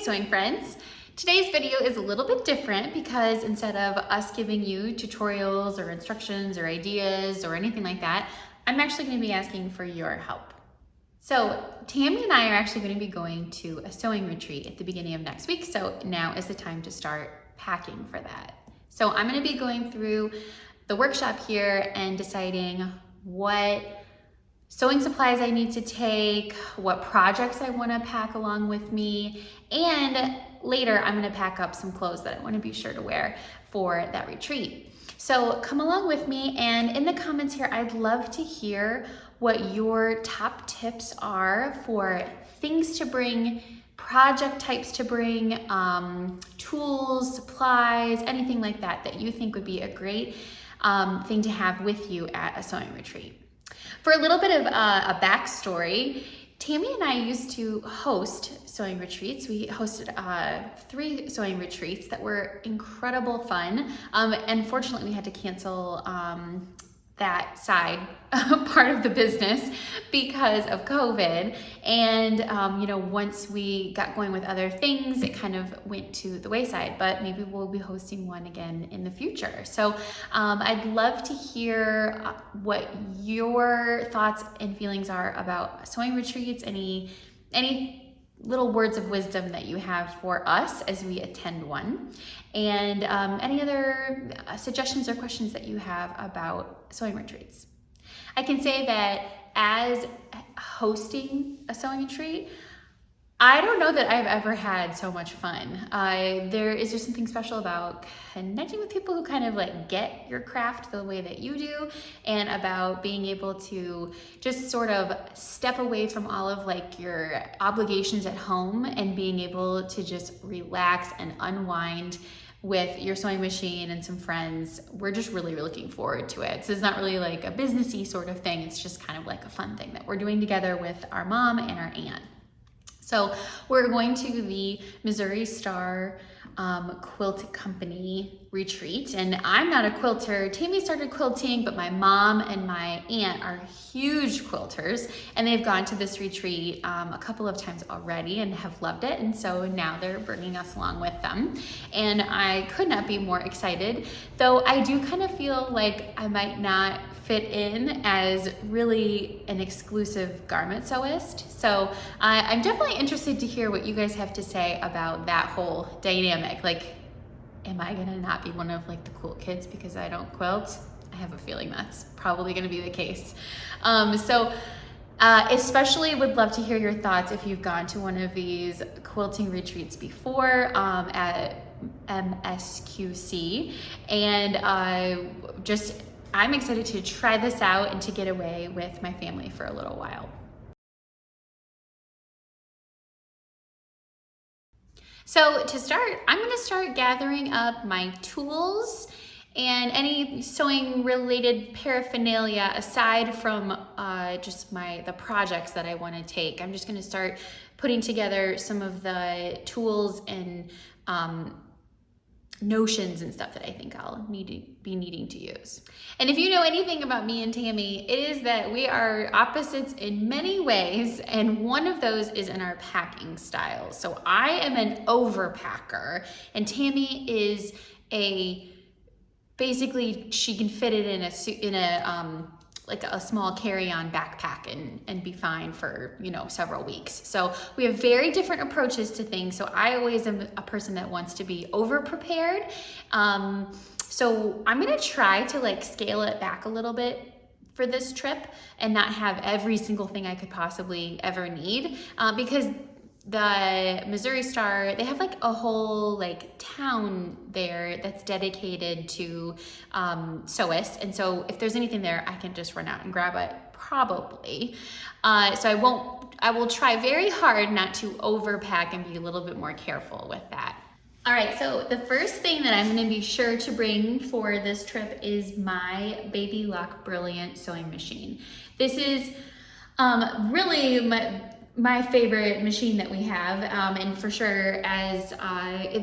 sewing friends. Today's video is a little bit different because instead of us giving you tutorials or instructions or ideas or anything like that, I'm actually going to be asking for your help. So Tammy and I are actually going to be going to a sewing retreat at the beginning of next week, so now is the time to start packing for that. So I'm going to be going through the workshop here and deciding what sewing supplies I need to take, what projects I want to pack along with me, and later I'm going to pack up some clothes that I want to be sure to wear for that retreat. So come along with me, and in the comments here I'd love to hear what your top tips are for things to bring, project types to bring, tools, supplies, anything like that that you think would be a great thing to have with you at a sewing retreat. For a little bit of a backstory, Tammy and I used to host sewing retreats. We hosted 3 sewing retreats that were incredible fun. Unfortunately, we had to cancel that side part of the business because of COVID. And, once we got going with other things, it kind of went to the wayside, but maybe we'll be hosting one again in the future. So I'd love to hear what your thoughts and feelings are about sewing retreats, any little words of wisdom that you have for us as we attend one, and any other suggestions or questions that you have about sewing retreats. I can say that as hosting a sewing retreat, I don't know that I've ever had so much fun. There is just something special about connecting with people who kind of like get your craft the way that you do, and about being able to just sort of step away from all of like your obligations at home and being able to just relax and unwind with your sewing machine and some friends. We're just really looking forward to it. So it's not really like a businessy sort of thing. It's just kind of like a fun thing that we're doing together with our mom and our aunt. So we're going to the Missouri Star Quilt Company retreat, and I'm not a quilter. Tammy started quilting, but my mom and my aunt are huge quilters, and they've gone to this retreat a couple of times already and have loved it, and so now they're bringing us along with them, and I could not be more excited, though I do kind of feel like I might not fit in as really an exclusive garment sewist. So I'm definitely interested to hear what you guys have to say about that whole dynamic. Like, am I gonna not be one of like the cool kids because I don't quilt? I have a feeling that's probably gonna be the case. Especially would love to hear your thoughts if you've gone to one of these quilting retreats before at MSQC, and I'm excited to try this out and to get away with my family for a little while. So to start, I'm going to start gathering up my tools and any sewing related paraphernalia aside from just the projects that I want to take. I'm just going to start putting together some of the tools and notions and stuff that I think I'll be needing to use. And if you know anything about me and Tammy, it is that we are opposites in many ways, and one of those is in our packing style. So I am an overpacker, and Tammy is basically she can fit it in a small carry-on backpack and be fine for, several weeks. So we have very different approaches to things. So I always am a person that wants to be over-prepared. So I'm gonna try to scale it back a little bit for this trip and not have every single thing I could possibly ever need, because the Missouri Star, they have a whole town there that's dedicated to sewists, and so if there's anything there, I can just run out and grab it probably. So I will try very hard not to overpack and be a little bit more careful with that. All right, so the first thing that I'm gonna be sure to bring for this trip is my Baby Lock Brilliant sewing machine. This is really my favorite machine that we have, and for sure as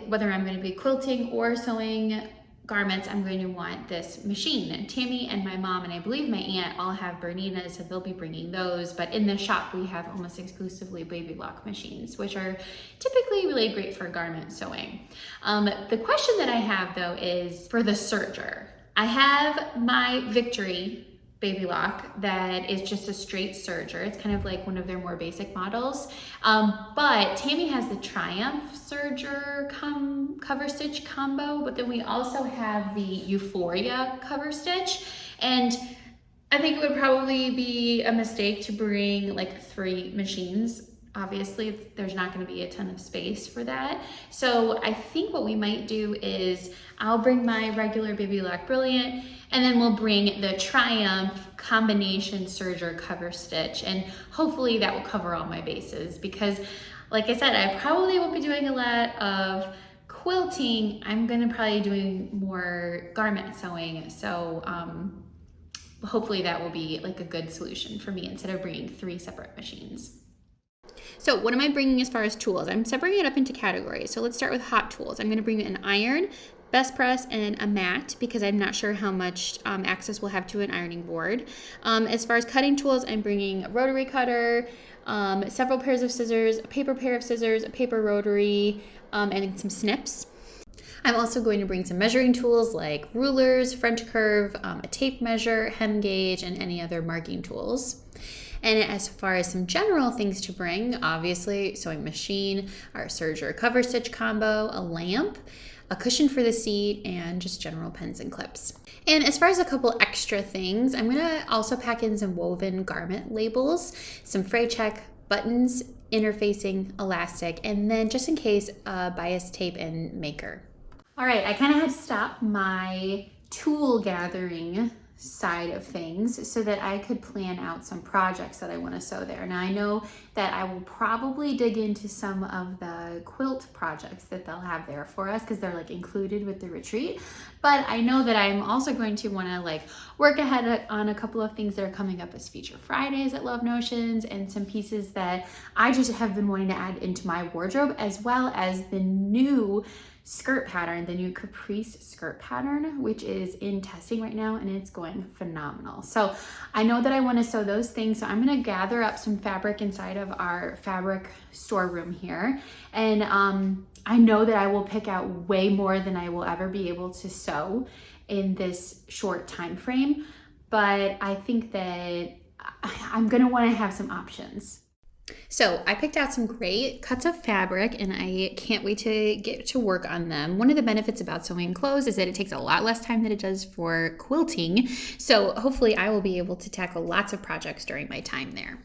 whether I'm going to be quilting or sewing garments, I'm going to want this machine. And Tammy and my mom, and I believe my aunt, all have Berninas, so they'll be bringing those. But in the shop, we have almost exclusively baby lock machines, which are typically really great for garment sewing. The question that I have though is for the serger. I have my Victory baby lock that is just a straight serger. It's kind of like one of their more basic models. But Tammy has the Triumph serger cover stitch combo, but then we also have the Euphoria cover stitch. And I think it would probably be a mistake to bring like 3 machines. Obviously, there's not going to be a ton of space for that. So I think what we might do is I'll bring my regular Baby Lock Brilliant, and then we'll bring the Triumph combination serger cover stitch, and hopefully that will cover all my bases, because like I said, I probably won't be doing a lot of quilting. I'm going to probably doing more garment sewing. So hopefully that will be like a good solution for me instead of bringing 3 separate machines. So what am I bringing as far as tools? I'm separating it up into categories. So let's start with hot tools. I'm going to bring an iron, best press, and a mat, because I'm not sure how much access we'll have to an ironing board. As far as cutting tools, I'm bringing a rotary cutter, several pairs of scissors, a paper pair of scissors, a paper rotary, and some snips. I'm also going to bring some measuring tools like rulers, French curve, a tape measure, hem gauge, and any other marking tools. And as far as some general things to bring, obviously sewing machine, our serger cover stitch combo, a lamp, a cushion for the seat, and just general pens and clips. And as far as a couple extra things, I'm gonna also pack in some woven garment labels, some fray check, buttons, interfacing, elastic, and then just in case, bias tape and maker. All right, I kind of had to stop my tool gathering side of things so that I could plan out some projects that I want to sew there. Now I know that I will probably dig into some of the quilt projects that they'll have there for us because they're like included with the retreat, but I know that I'm also going to want to like work ahead on a couple of things that are coming up as feature Fridays at Love Notions, and some pieces that I just have been wanting to add into my wardrobe, as well as the new skirt pattern, the new caprice skirt pattern, which is in testing right now and it's going phenomenal. So I know that I want to sew those things, so I'm going to gather up some fabric inside of our fabric storeroom here, and I know that I will pick out way more than I will ever be able to sew in this short time frame, but I think that I'm going to want to have some options. So I picked out some great cuts of fabric and I can't wait to get to work on them. One of the benefits about sewing clothes is that it takes a lot less time than it does for quilting. So hopefully I will be able to tackle lots of projects during my time there.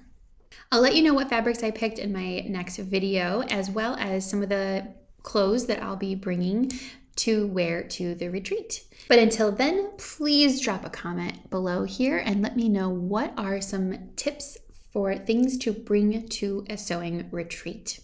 I'll let you know what fabrics I picked in my next video, as well as some of the clothes that I'll be bringing to wear to the retreat. But until then, please drop a comment below here and let me know what are some tips for things to bring to a sewing retreat.